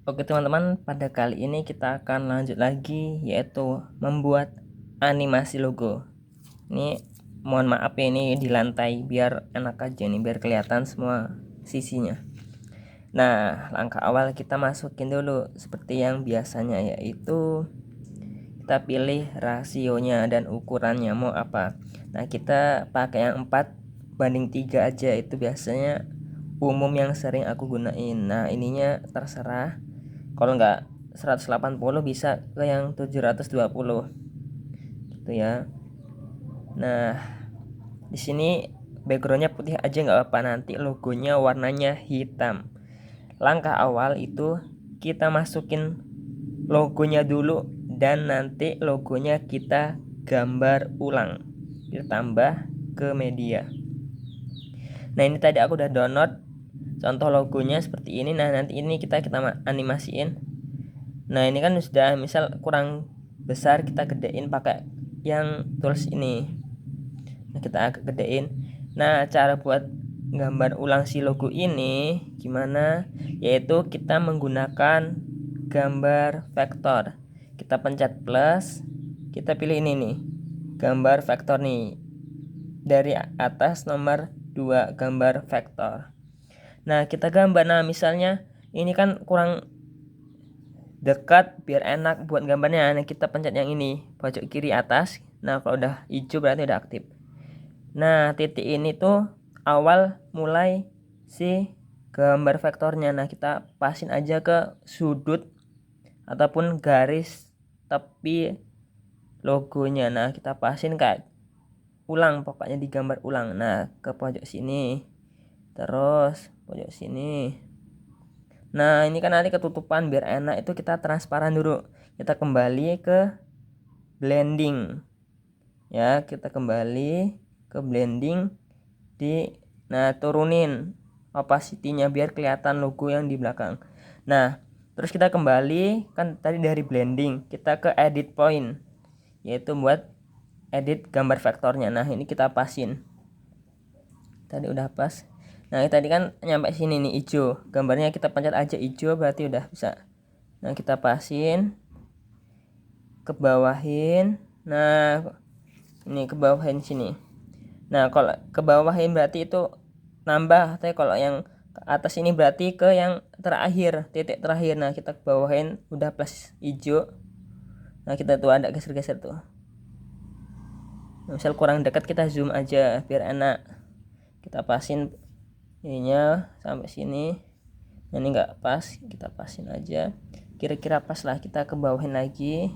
Oke teman-teman, pada kali ini kita akan lanjut lagi, yaitu membuat animasi logo. Ini mohon maaf ya, ini di lantai biar enak aja nih, biar kelihatan semua sisinya. Nah, langkah awal kita masukin dulu seperti yang biasanya, yaitu kita pilih rasionya dan ukurannya mau apa. Nah, kita pakai yang 4:3 aja, itu biasanya umum yang sering aku gunain. Nah, ininya terserah. Kalau nggak 180 bisa ke yang 720 gitu ya. Nah, di sini backgroundnya putih aja nggak apa-apa, nanti logonya warnanya hitam. Langkah awal itu kita masukin logonya dulu, dan nanti logonya kita gambar ulang, kita tambah ke media. Nah, ini tadi aku udah download contoh logonya seperti ini. Nah, nanti ini kita animasiin. Nah, ini kan sudah misal kurang besar, kita gedein pakai yang tools ini. Nah, kita agak gedein. Nah, cara buat gambar ulang si logo ini gimana? Yaitu kita menggunakan gambar vektor. Kita pencet plus, kita pilih ini nih, gambar vektor nih. Dari atas nomor 2, gambar vektor. Nah, kita gambar. Nah, misalnya ini kan kurang dekat biar enak buat gambarnya. Nah, kita pencet yang ini pojok kiri atas. Nah, kalau udah hijau berarti udah aktif. Nah, titik ini tuh awal mulai si gambar vektornya. Nah, kita pasin aja ke sudut ataupun garis tepi logonya. Nah, kita pasin kayak ulang, pokoknya digambar ulang. Nah, ke pojok sini, terus pojok sini. Nah, ini kan nanti ketutupan, biar enak itu kita transparan dulu. Kita kembali ke blending. Ya, kita kembali ke blending nah turunin opacity-nya biar kelihatan logo yang di belakang. Nah, terus kita kembali kan tadi dari blending, kita ke edit point, yaitu buat edit gambar vektornya. Nah, ini kita pasin. Tadi udah pas. Nah, tadi kan nyampe sini nih hijau, gambarnya kita pencet aja hijau berarti udah bisa. Nah, kita pasin, ke bawahin. Nah, ini ke bawahin sini. Nah, kalau ke bawahin berarti itu nambah, tapi kalau yang ke atas ini berarti ke yang terakhir, titik terakhir. Nah, kita ke bawahin udah plus hijau. Nah, kita tuh ada geser-geser tuh. Nah, misal kurang dekat kita zoom aja biar enak. Kita pasin ininya sampai sini. Nah, ini nggak pas, kita pasin aja kira-kira pas lah. Kita ke bawahin lagi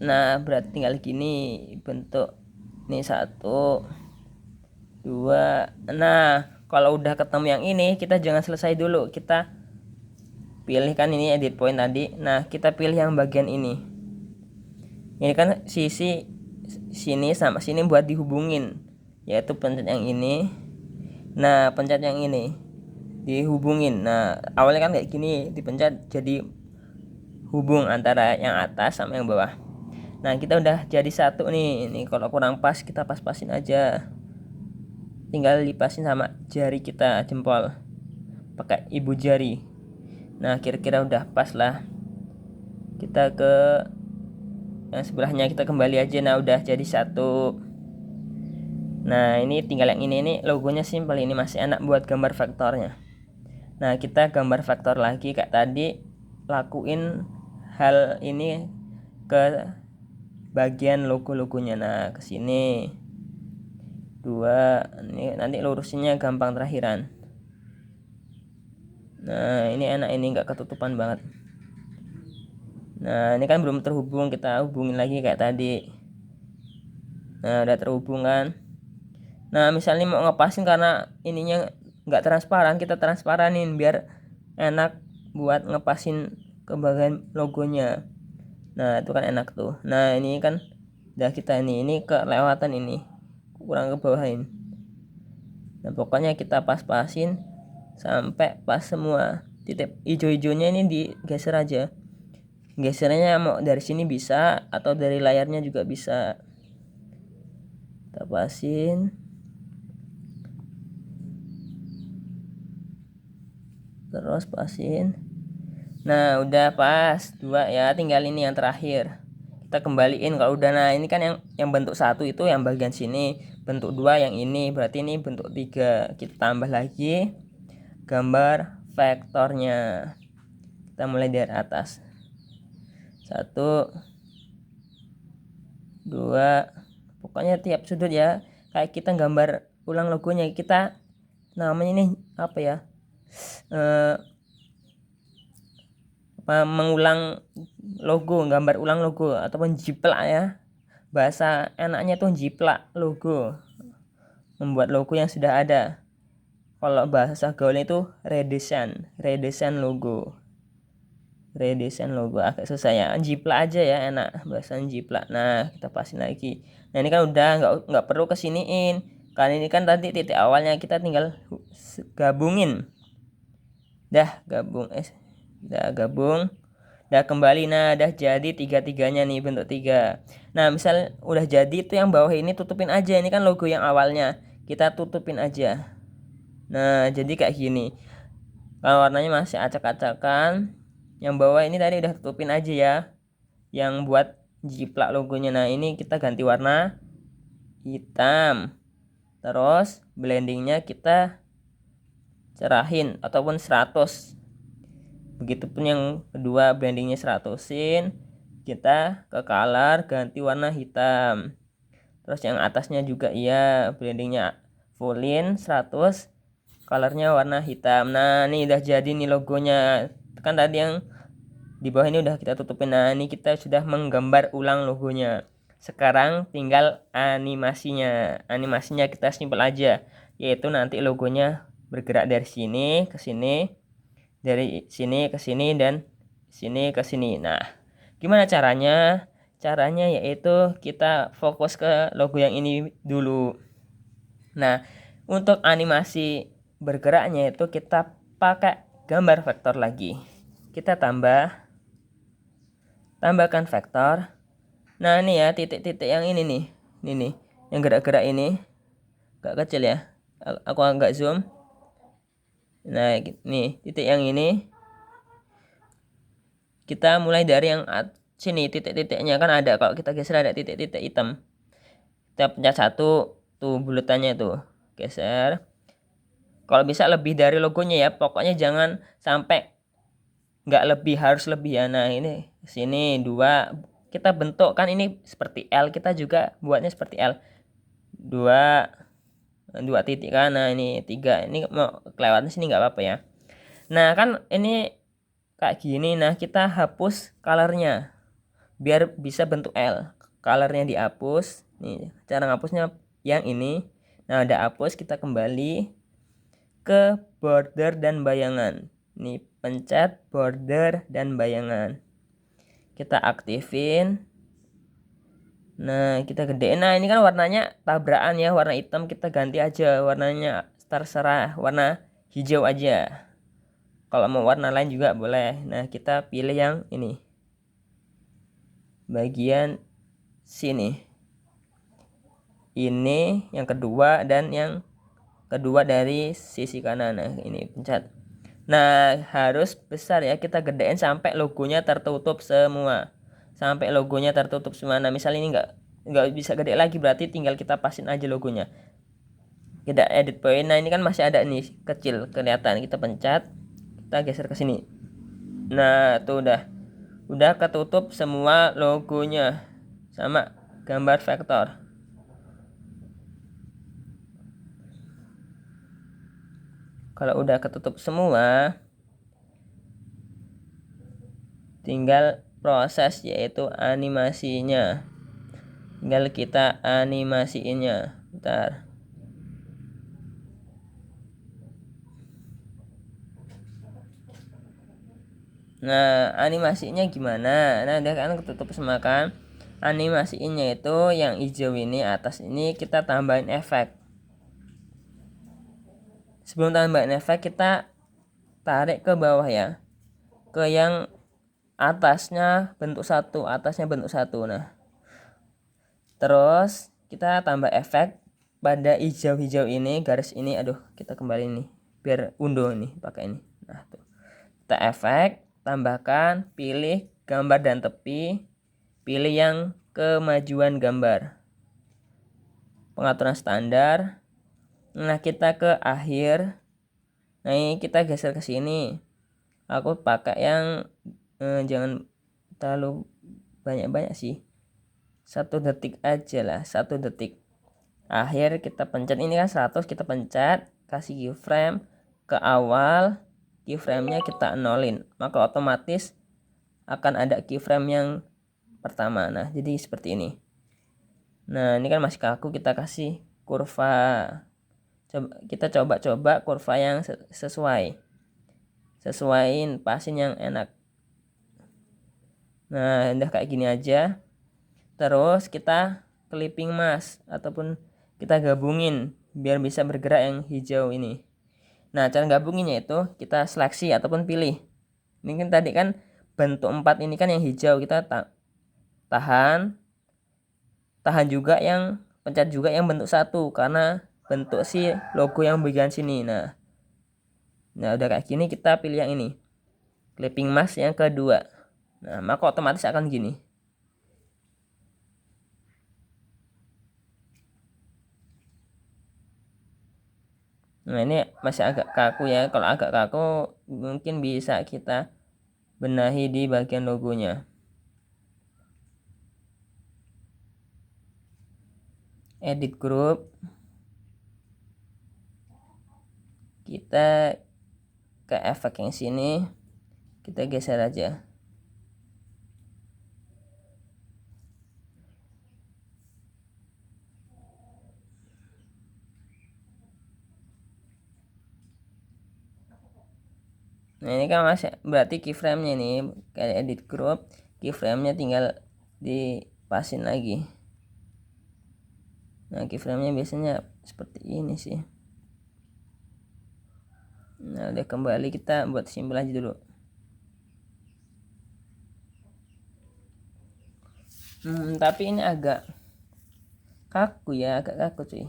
nah berarti tinggal gini bentuk ini 1, 2. Nah, kalau udah ketemu yang ini kita jangan selesai dulu, kita pilih kan ini edit point tadi. Nah, kita pilih yang bagian ini kan sisi sini sama sini buat dihubungin, yaitu pencet yang ini. Nah, pencet yang ini dihubungin. Nah, awalnya kan kayak gini, dipencet jadi hubung antara yang atas sama yang bawah. Nah, kita udah jadi satu nih. Ini kalau kurang pas kita pas-pasin aja. Tinggal dipasin sama jari kita, jempol, pakai ibu jari. Nah, kira-kira udah pas lah. Kita ke yang sebelahnya, kita kembali aja. Nah, udah jadi satu. Nah, ini tinggal yang ini nih, logonya simple, ini masih enak buat gambar vektornya. Nah, kita gambar vektor lagi kayak tadi, lakuin hal ini ke bagian logo-logonya. Nah, ke sini 2, ini nanti lurusinnya gampang terakhiran. Nah, ini enak, ini enggak ketutupan banget. Nah, ini kan belum terhubung, kita hubungin lagi kayak tadi. Nah, udah terhubung kan. Nah, misalnya mau ngepasin karena ininya nggak transparan, kita transparanin biar enak buat ngepasin ke bagian logonya. Nah, itu kan enak tuh. Nah, ini kan udah kita ini kelewatan, ini kurang ke bawahin. Nah, pokoknya kita pas-pasin sampai pas semua. Titik hijau-hijaunya ini digeser aja. Gesernya mau dari sini bisa atau dari layarnya juga bisa. Kita pasin. terus pasin. Nah udah pas 2 ya, tinggal ini yang terakhir kita kembaliin. Kalau udah, nah ini kan yang bentuk 1 itu yang bagian sini, bentuk 2 yang ini, berarti ini bentuk 3. Kita tambah lagi gambar vektornya. Kita mulai dari atas, 1 2, pokoknya tiap sudut ya, kayak kita gambar ulang logonya. Kita namanya ini apa ya, mengulang logo, gambar ulang logo ataupun jiplak ya, bahasa enaknya tuh jiplak logo, membuat logo yang sudah ada. Kalau bahasa gaulnya itu redesign logo. Redesign logo agak susah ya, jiplak aja ya enak, bahasa jiplak. Nah kita pasin lagi. Nah ini kan udah nggak perlu kesiniin, karena ini kan tadi titik awalnya, kita tinggal gabungin. Dah gabung, dah kembali. Nah dah jadi tiga-tiganya nih, bentuk 3. Nah misal udah jadi itu yang bawah ini tutupin aja, ini kan logo yang awalnya, kita tutupin aja. Nah jadi kayak gini. Kalau warnanya masih acak-acakan, yang bawah ini tadi udah tutupin aja ya, yang buat jiplak logonya. Nah ini kita ganti warna hitam, terus blendingnya kita cerahin ataupun 100. Begitupun yang kedua, blendingnya 100-in, kita ke color ganti warna hitam. Terus yang atasnya juga iya, blendingnya fullin 100, colornya warna hitam. Nah ini udah jadi nih logonya, kan tadi yang di bawah ini udah kita tutupin. Nah ini kita sudah menggambar ulang logonya. Sekarang tinggal animasinya kita simpel aja, yaitu nanti logonya bergerak dari sini ke sini, dari sini ke sini, dan sini ke sini. Nah gimana caranya? Caranya yaitu kita fokus ke logo yang ini dulu. Nah untuk animasi bergeraknya itu kita pakai gambar vektor lagi. Kita tambahkan vektor. Nah ini ya, titik-titik yang ini nih, yang gerak-gerak ini agak kecil ya, aku agak zoom. Nah nih titik yang ini, kita mulai dari yang sini, titik-titiknya kan ada, kalau kita geser ada titik-titik hitam, kita pencet 1 tuh bulatannya tuh, geser. Kalau bisa lebih dari logonya ya, pokoknya jangan sampai nggak lebih, harus lebih ya. Nah ini sini 2, kita bentuk kan ini seperti L, kita juga buatnya seperti L, 2 titik kan. Nah ini 3, ini mau kelewatan sini nggak apa-apa ya. Nah kan ini kayak gini. Nah kita hapus colornya biar bisa bentuk L, colornya dihapus. Nih cara ngapusnya yang ini. Nah udah hapus, kita kembali ke border dan bayangan. Nih pencet border dan bayangan, kita aktifin. Nah kita gedein. Nah ini kan warnanya tabrakan ya, warna hitam, kita ganti aja warnanya, terserah warna hijau aja, kalau mau warna lain juga boleh. Nah kita pilih yang ini, bagian sini, ini yang kedua dan yang kedua dari sisi kanan. Nah ini pencet. Nah harus besar ya, kita gedein sampai logonya tertutup semua, Nah misal ini nggak bisa gede lagi, berarti tinggal kita pasin aja logonya, kita edit point. Nah ini kan masih ada nih kecil kelihatan, kita pencet, kita geser ke sini. Nah tuh udah ketutup semua logonya sama gambar vektor. Kalau udah ketutup semua, tinggal proses yaitu animasinya, tinggal kita animasiinnya. Bentar. Nah animasinya gimana? Nah udah kan ketutup semua kan, animasinya itu yang hijau ini, atas ini kita tambahin efek. Sebelum tambahin efek, kita tarik ke bawah ya, ke yang atasnya bentuk 1, Nah terus kita tambah efek pada hijau-hijau ini, garis ini. Aduh kita kembali nih biar undo nih pakai ini. Nah, tuh. Kita efek, tambahkan, pilih gambar dan tepi, pilih yang kemajuan gambar. Pengaturan standar. Nah, kita ke akhir. Nah, ini kita geser ke sini. Aku pakai yang jangan terlalu banyak-banyak sih. 1 detik aja lah, 1 detik. Akhir kita pencet, ini kan 100, kita pencet, kasih keyframe ke awal, keyframe-nya kita nolin, maka otomatis akan ada keyframe yang pertama. Nah, jadi seperti ini. Nah, ini kan masih kaku, kita kasih kurva. Kita coba kurva yang sesuaiin, pasin yang enak. Nah, udah kayak gini aja. Terus kita clipping mask ataupun kita gabungin biar bisa bergerak yang hijau ini. Nah, cara gabunginnya itu kita seleksi ataupun pilih. Ini kan tadi kan bentuk 4 ini kan yang hijau, kita tahan juga yang pencet juga yang bentuk 1 karena bentuk si logo yang bagian sini. Nah, udah kayak gini, kita pilih yang ini, clipping mask yang kedua. Nah, maka otomatis akan gini. Nah, ini masih agak kaku ya. Kalau agak kaku mungkin bisa kita benahi di bagian logonya. Edit group. Kita ke efek yang sini, kita geser aja. Nah, ini kan masih berarti keyframe-nya nih kayak edit group, keyframe-nya tinggal dipasin lagi. Nah, keyframe-nya biasanya seperti ini sih. Nah, udah kembali, kita buat simpel aja dulu. Tapi ini agak kaku ya, agak kaku cuy.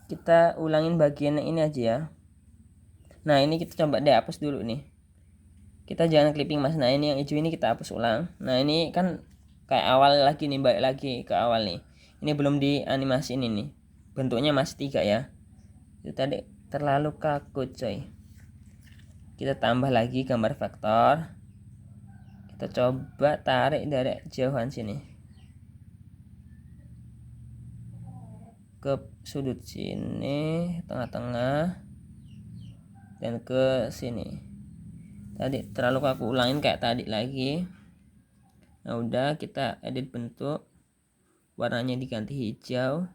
Kita ulangin bagian ini aja ya. Nah, ini kita coba deh hapus dulu nih. Kita jangan clipping mas. Nah, ini yang hijau ini kita hapus ulang. Nah, ini kan kayak awal lagi nih, balik lagi ke awal nih. Ini belum dianimasi ini nih. Bentuknya masih 3 ya. Itu tadi terlalu kaku coy. Kita tambah lagi gambar vektor. Kita coba tarik dari jauhan sini ke sudut sini, tengah-tengah, dan ke sini. Tadi terlalu kaku, ulangin kayak tadi lagi. Nah, udah, kita edit bentuk, warnanya diganti hijau,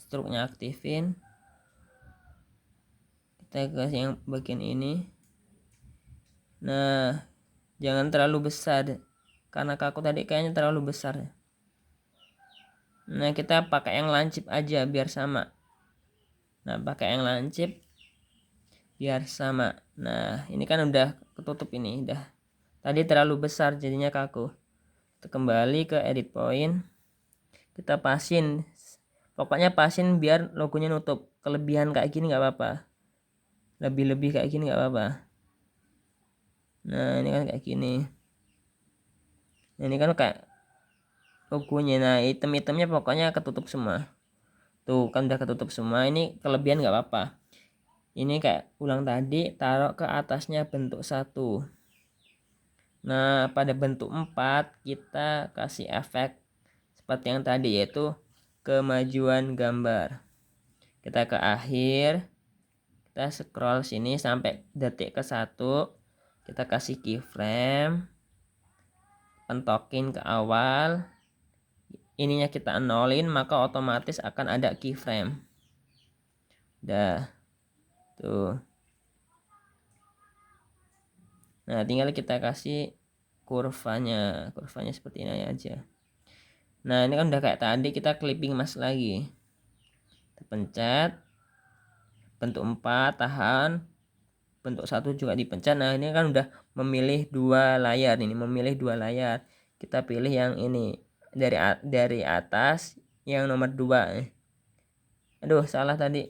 struknya aktifin, kita kasih yang bagian ini. Nah, jangan terlalu besar karena kaku tadi kayaknya terlalu besar. Nah, kita pakai yang lancip aja biar sama. Nah, pakai yang lancip biar sama. Nah, ini kan udah ketutup, ini udah tadi terlalu besar jadinya kaku. Kita kembali ke edit point, kita pasin, pokoknya pasin biar logonya nutup. Kelebihan kayak gini nggak apa-apa, lebih kayak gini nggak apa-apa. Nah, ini kan kayak gini. Nah, ini kan kayak logonya. Nah, item-itemnya pokoknya ketutup semua. Tuh kan udah ketutup semua. Ini kelebihan nggak apa-apa. Ini kayak ulang tadi, taruh ke atasnya bentuk 1. Nah, pada bentuk 4 kita kasih efek seperti yang tadi, yaitu kemajuan gambar. Kita ke akhir, kita scroll sini sampai detik ke 1, kita kasih keyframe, pentokin ke awal, ininya kita nolin, maka otomatis akan ada keyframe. Dah tuh. Nah, tinggal kita kasih kurvanya seperti ini aja. Nah, ini kan udah kayak tadi, kita clipping mask lagi, kita pencet bentuk 4, tahan, bentuk 1 juga dipencet. Nah, ini kan udah memilih 2 layar, ini memilih 2 layar. Kita pilih yang ini dari atas yang nomor 2. Aduh, salah tadi,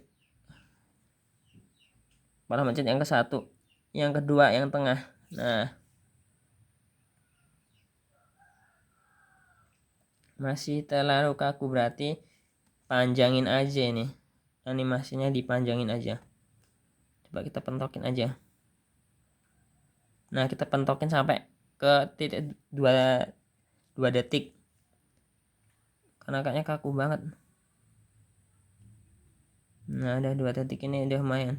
kepala mencet yang ke satu, yang kedua yang tengah. Nah, masih terlalu kaku, berarti panjangin aja ini, animasinya dipanjangin aja. Coba kita pentokin aja. Nah, kita pentokin sampai ke titik 2 detik, karena kayaknya kaku banget. Nah, udah 2 detik, ini udah lumayan.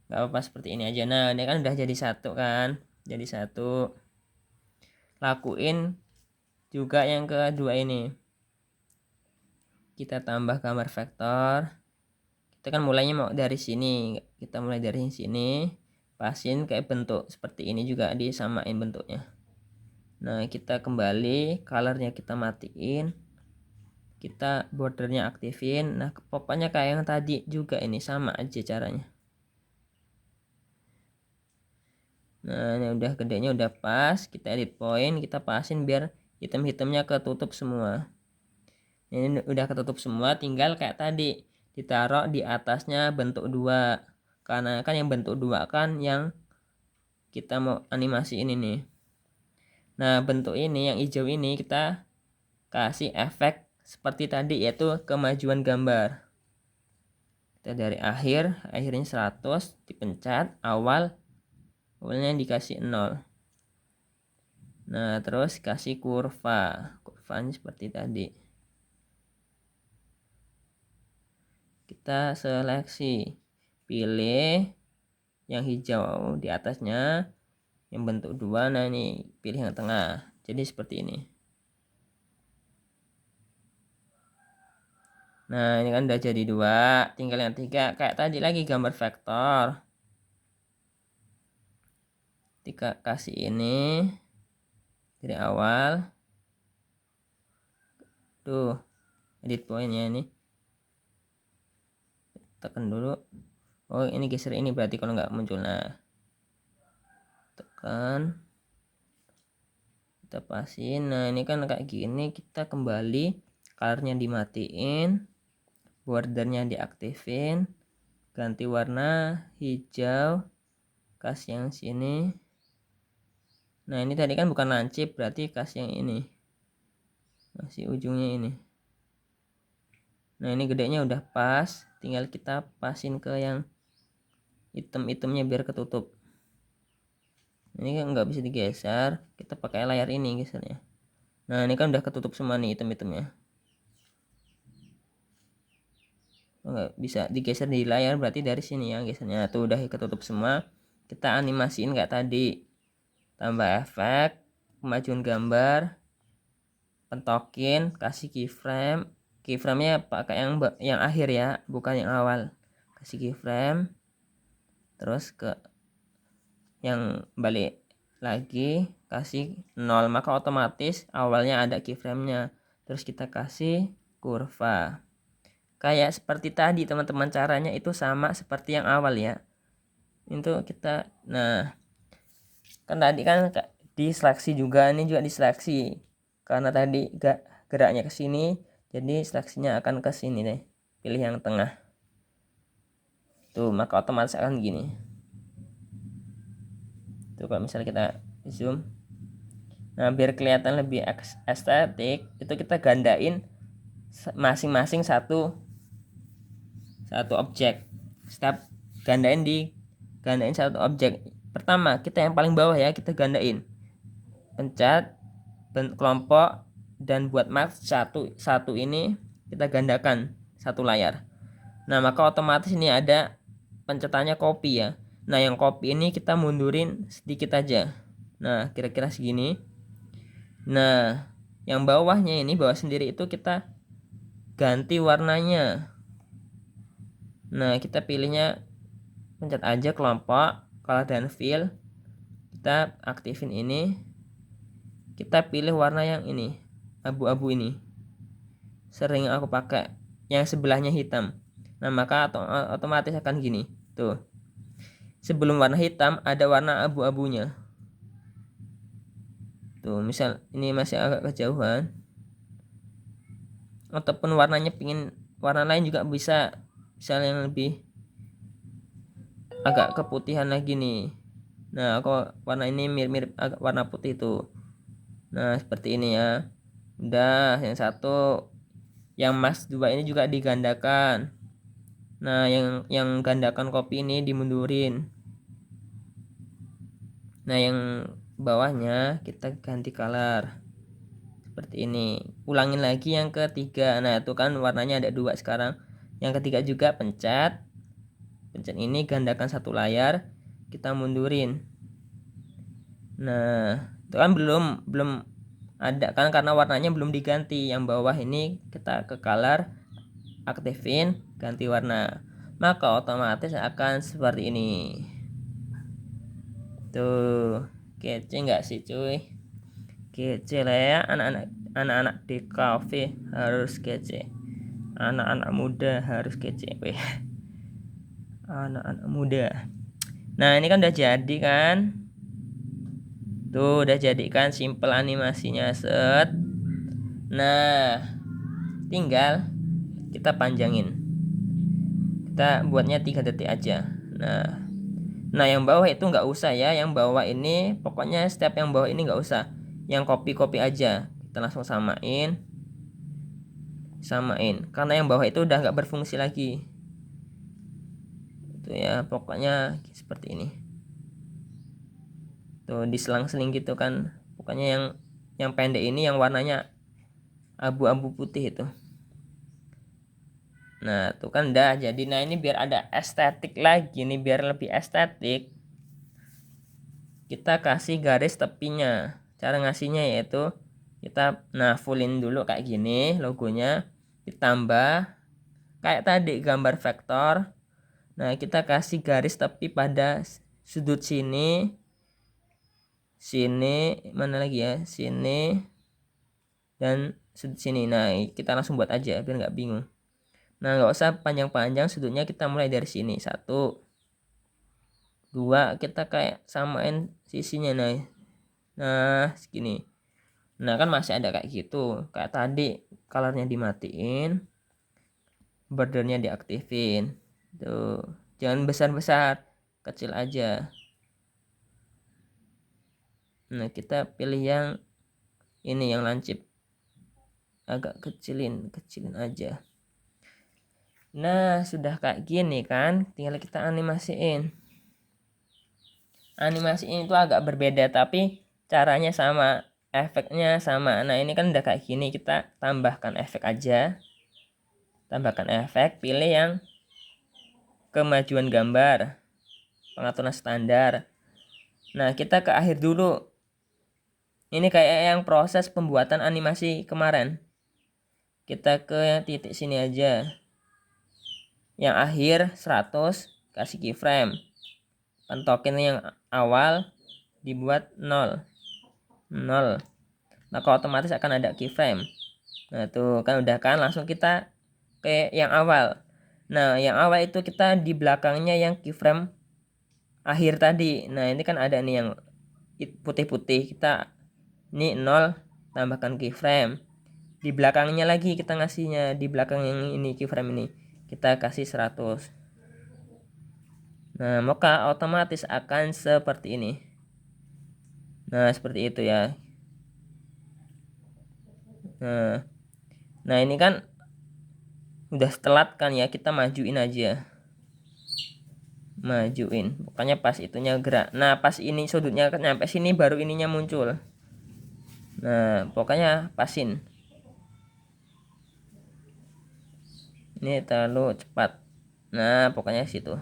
Gak apa-apa, seperti ini aja. Nah, ini kan udah jadi satu kan, jadi satu. Lakuin juga yang kedua ini, kita tambah gambar vektor. Kita kan mulainya mau dari sini, kita mulai dari sini, pasin kayak bentuk seperti ini juga, disamain bentuknya. Nah, kita kembali, colornya kita matiin, kita bordernya aktifin. Nah, pokoknya kayak yang tadi juga, ini sama aja caranya. Nah, ini udah gedenya udah pas, kita edit point, kita pasin biar hitam-hitamnya ketutup semua. Ini udah ketutup semua, tinggal kayak tadi ditaruh di atasnya bentuk 2, karena kan yang bentuk 2 kan yang kita mau animasi ini nih. Nah, bentuk ini yang hijau ini kita kasih efek seperti tadi, yaitu kemajuan gambar. Kita dari akhirnya 100, dipencet, awalnya dikasih 0. Nah, terus kasih kurvanya seperti tadi. Kita seleksi, pilih yang hijau di atasnya, yang bentuk 2. Nah, ini pilih yang tengah, jadi seperti ini. Nah, ini kan udah jadi 2, tinggal yang 3 kayak tadi lagi, gambar vektor. Kita kasih ini dari awal tuh, edit pointnya ini, tekan dulu. Oh, ini geser ini berarti kalau nggak muncul. Nah, tekan, kita pasin. Nah, ini kan kayak gini, kita kembali, colornya dimatiin, bordernya diaktifin, ganti warna hijau, kasih yang sini. Nah, ini tadi kan bukan lancip, berarti kasih yang ini, masih ujungnya ini. Nah, ini gedenya udah pas, tinggal kita pasin ke yang item-itemnya biar ketutup. Ini kan nggak bisa digeser, kita pakai layar ini gesernya. Nah, ini kan udah ketutup semua nih item-itemnya. Nggak bisa digeser di layar, berarti dari sini ya gesernya. Tuh udah ketutup semua. Kita animasiin kayak tadi, tambah efek, kemajuan gambar, pentokin, kasih keyframe. Keyframe-nya pakai yang akhir ya, bukan yang awal. Kasih keyframe, terus ke yang balik lagi, kasih 0, maka otomatis awalnya ada keyframe-nya. Terus kita kasih kurva kayak seperti tadi teman-teman, caranya itu sama seperti yang awal ya. Itu kita, nah kan tadi kan diseleksi juga, ini juga diseleksi karena tadi geraknya ke sini, jadi seleksinya akan ke sini deh, pilih yang tengah tuh, maka otomatis akan gini tuh. Kalau misalnya kita zoom, nah biar kelihatan lebih estetik, itu kita gandain masing-masing satu objek. Step gandain satu objek. Pertama kita yang paling bawah ya, kita gandain, pencet kelompok, dan buat max satu ini kita gandakan satu layar. Nah, maka otomatis ini ada pencetannya copy ya. Nah, yang copy ini kita mundurin sedikit aja. Nah, kira-kira segini. Nah, yang bawahnya ini, bawah sendiri itu kita ganti warnanya. Nah, kita pilihnya, pencet aja kelompok, color dan fill, kita aktifin ini, kita pilih warna yang ini, abu-abu ini, sering aku pakai, yang sebelahnya hitam. Nah, maka otomatis akan gini tuh, sebelum warna hitam ada warna abu-abunya tuh. Misal ini masih agak kejauhan, ataupun warnanya pingin warna lain juga bisa, misalnya yang lebih agak keputihan lagi nih. Nah, kok warna ini mirip-mirip agak warna putih tuh. Nah, seperti ini ya. Udah, yang satu yang mas 2 ini juga digandakan. Nah, yang gandakan kopi ini dimundurin. Nah, yang bawahnya kita ganti color seperti ini. Ulangin lagi yang ketiga. Nah, itu kan warnanya ada 2 sekarang. Yang ketiga juga pencet ini, gandakan satu layar, kita mundurin. Nah, itu kan belum ada kan karena warnanya belum diganti. Yang bawah ini kita ke color, aktifin, ganti warna, maka otomatis akan seperti ini. Tuh, kece nggak sih cuy? Kece lah ya, anak-anak di cafe harus kece, anak-anak muda harus kece. Weh, anak-anak muda. Nah, ini kan udah jadi kan, tuh udah jadi kan, simple animasinya set. Nah, tinggal kita panjangin, kita buatnya 3 detik aja. Nah, yang bawah itu nggak usah ya, yang bawah ini pokoknya step yang bawah ini nggak usah, yang copy aja kita langsung samain karena yang bawah itu udah nggak berfungsi lagi. Itu ya, pokoknya seperti ini tuh, diselang-seling gitu kan. Pokoknya yang pendek ini yang warnanya abu-abu putih itu. Nah, tuh kan udah jadi. Nah, ini biar ada estetik lagi nih, biar lebih estetik, kita kasih garis tepinya. Cara ngasihnya yaitu kita fullin dulu kayak gini logonya, ditambah kayak tadi gambar vektor. Nah, kita kasih garis tepi pada sudut sini mana lagi ya, sini dan sudut sini. Nah, kita langsung buat aja biar nggak bingung. Nah, nggak usah panjang-panjang, sudutnya kita mulai dari sini, 1 2, kita kayak samain sisinya. Nah segini. Nah, kan masih ada kayak gitu, kayak tadi colornya dimatiin, bordernya diaktifin tuh, jangan besar-besar, kecil aja. Nah, kita pilih yang ini, yang lancip, agak kecilin aja. Nah, sudah kayak gini kan, tinggal kita animasiin itu agak berbeda tapi caranya sama, efeknya sama. Nah, ini kan udah kayak gini, kita tambahkan efek aja, pilih yang kemajuan gambar, pengaturan standar. Nah, kita ke akhir dulu, ini kayak yang proses pembuatan animasi kemarin, kita ke titik sini aja, yang akhir 100 kasih keyframe, pentokin yang awal dibuat 0, maka otomatis akan ada keyframe. Nah, tuh kan udah kan, langsung kita ke yang awal. Nah, yang awal itu kita di belakangnya yang keyframe akhir tadi. Nah, ini kan ada nih yang putih-putih, kita ini 0, tambahkan keyframe. Di belakangnya lagi kita ngasihnya, di belakang yang ini keyframe ini kita kasih 100. Nah, maka otomatis akan seperti ini. Nah, seperti itu ya. Nah, ini kan udah telat kan ya, kita majuin aja, pokoknya pas itunya gerak. Nah, pas ini sudutnya nyampe sini baru ininya muncul. Nah, pokoknya pasin, ini terlalu cepat. Nah, pokoknya situ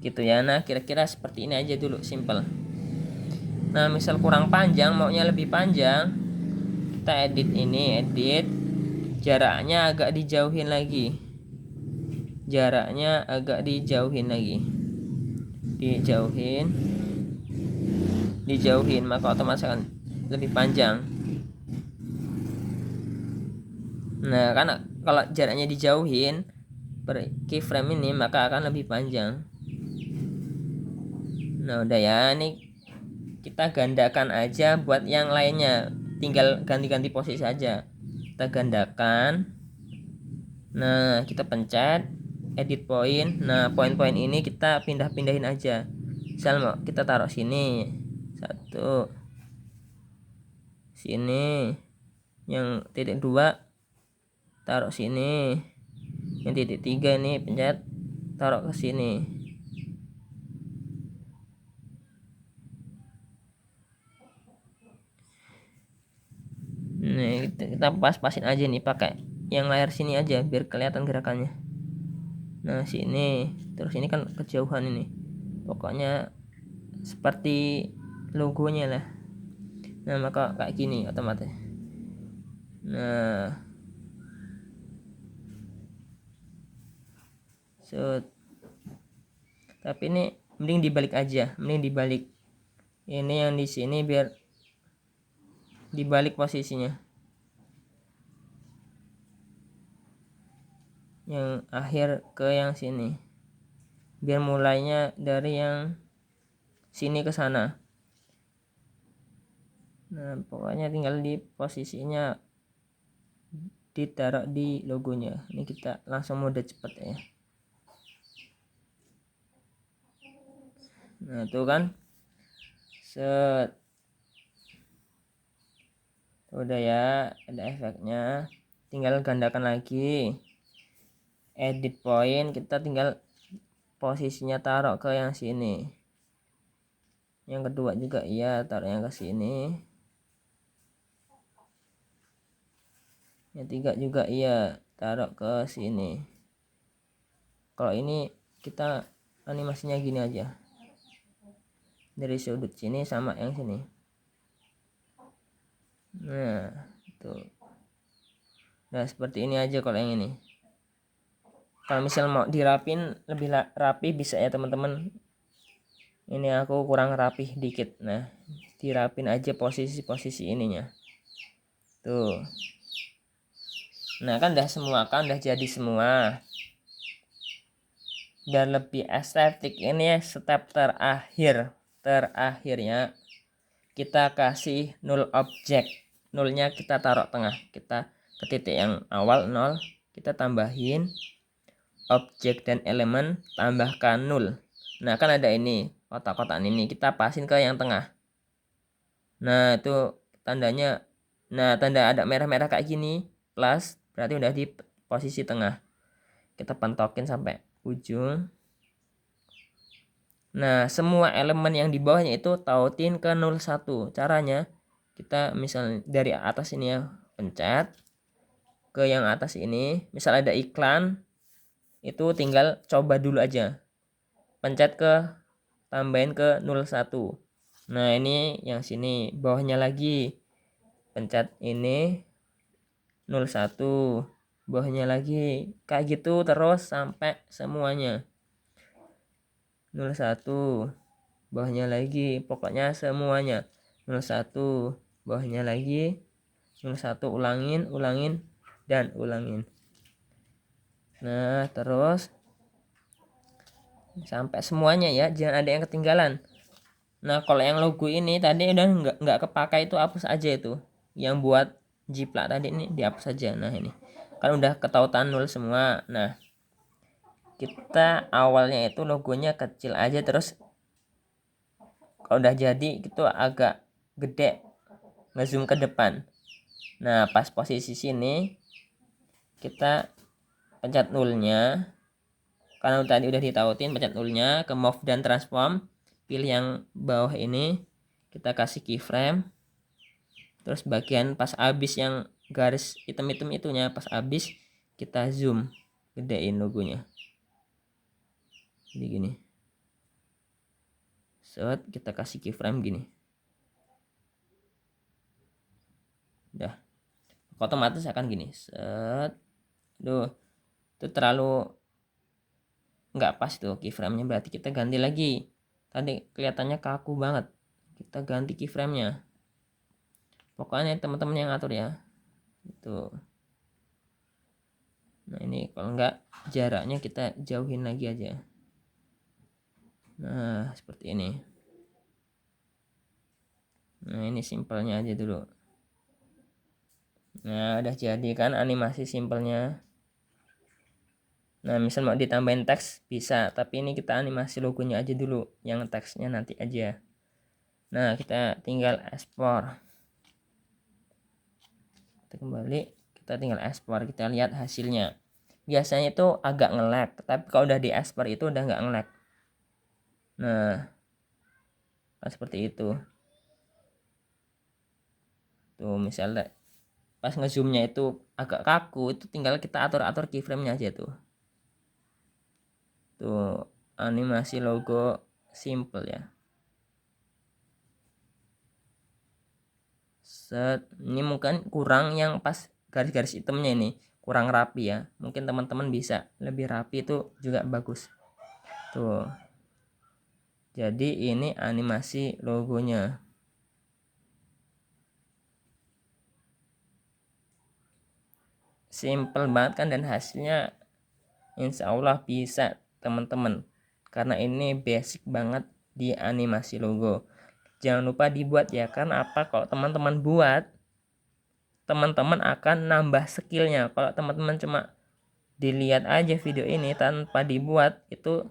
gitu ya. Nah, kira-kira seperti ini aja dulu, simple. Nah, misal kurang panjang, maunya lebih panjang, kita edit jaraknya agak dijauhin lagi, dijauhin, maka otomatis akan lebih panjang. Nah, karena kalau jaraknya dijauhin per keyframe ini, maka akan lebih panjang. Nah, udah ya, ini kita gandakan aja buat yang lainnya, tinggal ganti-ganti posisi aja. Kita gandakan. Nah, kita pencet, edit point. Nah, poin-poin ini kita pindah-pindahin aja. Misal mau kita taruh sini, satu, sini, yang titik 2 taruh sini, yang titik 3 ini pencet taruh ke sini. Nah, kita pas-pasin aja nih pakai yang layar sini aja biar kelihatan gerakannya. Nah, sini, terus ini kan kejauhan ini. Pokoknya seperti logonya lah. Nah, maka kayak gini otomatis. Nah, tapi ini mending dibalik aja, mending dibalik. Ini yang di sini biar dibalik posisinya. Yang akhir ke yang sini. Biar mulainya dari yang sini ke sana. Nah, pokoknya tinggal di posisinya ditaruh di logonya. Ini kita langsung mode cepet ya. Nah, tuh kan. Set. Udah ya, ada efeknya. Tinggal gandakan lagi. Edit point, kita tinggal posisinya taruh ke yang sini. Yang kedua juga iya, taruh yang ke sini. Yang tiga juga iya, taruh ke sini. Kalau ini kita animasinya gini aja, dari sudut sini sama yang sini. Nah, tuh. Nah, seperti ini aja kalau yang ini. Kalau misal mau dirapin lebih rapi bisa ya teman-teman. Ini aku kurang rapih dikit. Nah, dirapin aja posisi-posisi ininya. Tuh. Nah, kan udah semua, kan udah jadi semua. Dan lebih estetik ini ya, step terakhirnya kita kasih null object. Nulnya kita taruh tengah, kita ke titik yang awal 0, kita tambahin objek dan elemen, tambahkan nul. Nah, kan ada ini kotak-kotak ini, kita pasin ke yang tengah. Nah, itu tandanya. Nah, tanda ada merah-merah kayak gini plus, berarti udah di posisi tengah. Kita pentokin sampai ujung. Nah, semua elemen yang di bawahnya itu tautin ke 01. Caranya kita misal dari atas ini ya, pencet ke yang atas ini. Misal ada iklan, itu tinggal coba dulu aja. Pencet ke, tambahin ke 01. Nah, ini yang sini, bawahnya lagi. Pencet ini 01. Bawahnya lagi. Kayak gitu terus sampai semuanya. 01, bawahnya lagi, pokoknya semuanya. 01, bawahnya lagi, 01, ulangin dan ulangin. Nah, terus sampai semuanya ya, jangan ada yang ketinggalan. Nah, kalau yang logo ini tadi udah nggak kepakai, itu hapus aja itu. Yang buat jiplak tadi ini dihapus saja. Nah, ini kan udah ketautan 0 semua. Nah, kita awalnya itu logonya kecil aja, terus kalau udah jadi gitu agak gede, ngezoom ke depan. Nah, pas posisi sini kita pencet nulnya, karena tadi udah ditautin, pencet nulnya, ke move dan transform, pilih yang bawah ini, kita kasih keyframe. Terus bagian pas habis yang garis hitam-hitam itunya, pas habis kita zoom, gedein logonya. Jadi gini. Set, kita kasih keyframe gini. Udah. Otomatis akan gini. Set. Duh. Itu terlalu nggak pas tuh keyframe-nya, berarti kita ganti lagi. Tadi kelihatannya kaku banget. Kita ganti keyframe-nya. Pokoknya teman-teman yang ngatur ya. Itu. Nah, ini kalau nggak jaraknya kita jauhin lagi aja. Nah, seperti ini. Nah, ini simpelnya aja dulu. Nah, udah jadi kan animasi simpelnya. Nah misal mau ditambahin teks bisa, tapi ini kita animasi logonya aja dulu, yang teksnya nanti aja. Nah kita tinggal ekspor, kita kembali, kita tinggal ekspor, kita lihat hasilnya. Biasanya itu agak nge-lag, tapi kalau udah diekspor itu udah nggak nge-lag. Nah seperti itu tuh, misalnya pas ngezoomnya itu agak kaku, itu tinggal kita atur-atur keyframe-nya aja tuh. Tuh animasi logo simple ya. Set, ini mungkin kurang yang pas garis-garis hitamnya ini kurang rapi ya, mungkin teman-teman bisa lebih rapi, itu juga bagus tuh. Jadi ini animasi logonya simple banget kan, dan hasilnya insya Allah bisa teman-teman, karena ini basic banget di animasi logo. Jangan lupa dibuat ya, karena apa, kalau teman-teman buat, teman-teman akan nambah skillnya. Kalau teman-teman cuma dilihat aja video ini tanpa dibuat, itu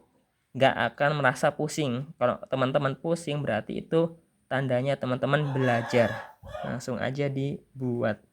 nggak akan merasa pusing. Kalau teman-teman pusing berarti itu tandanya teman-teman belajar. Langsung aja dibuat.